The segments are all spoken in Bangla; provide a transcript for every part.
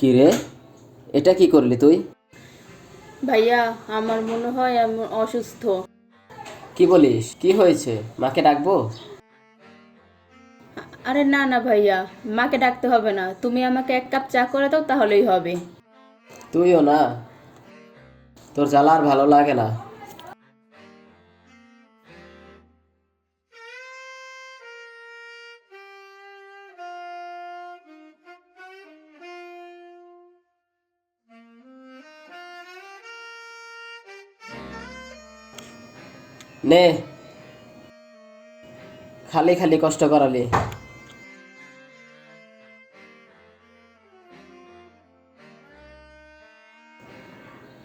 কি রে, এটা কি করলি তুই? ভাইয়া, আমার মনে হয় আমি অসুস্থ। কি বলিস? কি হয়েছে? মাকে ডাকবো? আরে না না ভাইয়া, মাকে ডাকতে হবে না, তুমি আমাকে এক কাপ চা করে দাও তাহলেই হবে। তুইও না, তোর জ্বালা আর ভালো লাগে না। নে, খালি খালি কষ্ট করালি।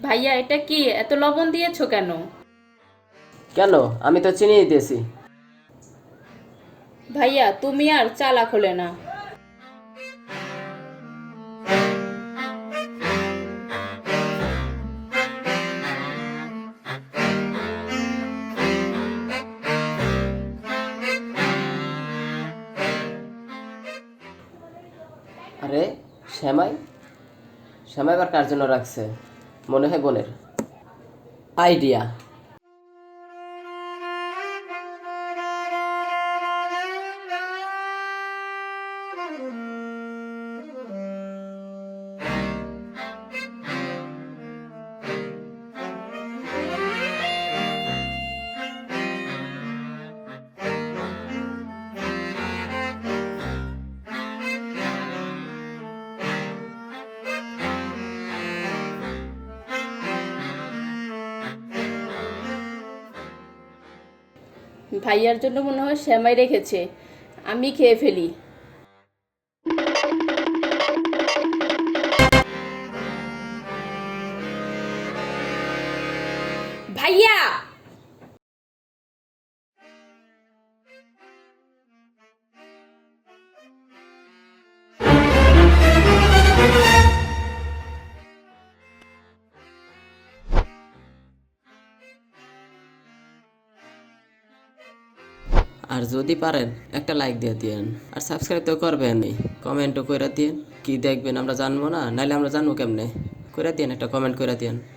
ভাইয়া, এটা কি এত লবণ দিয়েছো কেন? কেন? আমি তো চিনিয়ে দিয়েছি। ভাইয়া, তুমি আর চালাক হলে না। আরে, শ্যামাই শ্যামাই আবার কার জন্য রাখছে? মনে হয় বোনের আইডিয়া। ভাইয়ার জন্য মনে হয় সেমাই রেখেছে, আমি খেয়ে ফেলি। ভাইয়া, আর যদি পারেন একটা লাইক দিয়ে দিয়েন, আর সাবস্ক্রাইব তো করবেন, কমেন্টও করে দিন। কি দেখবেন আমরা জানবো না, নাইলে আমরা জানবো কেমনে? করে দিন, একটা কমেন্ট করে দিন।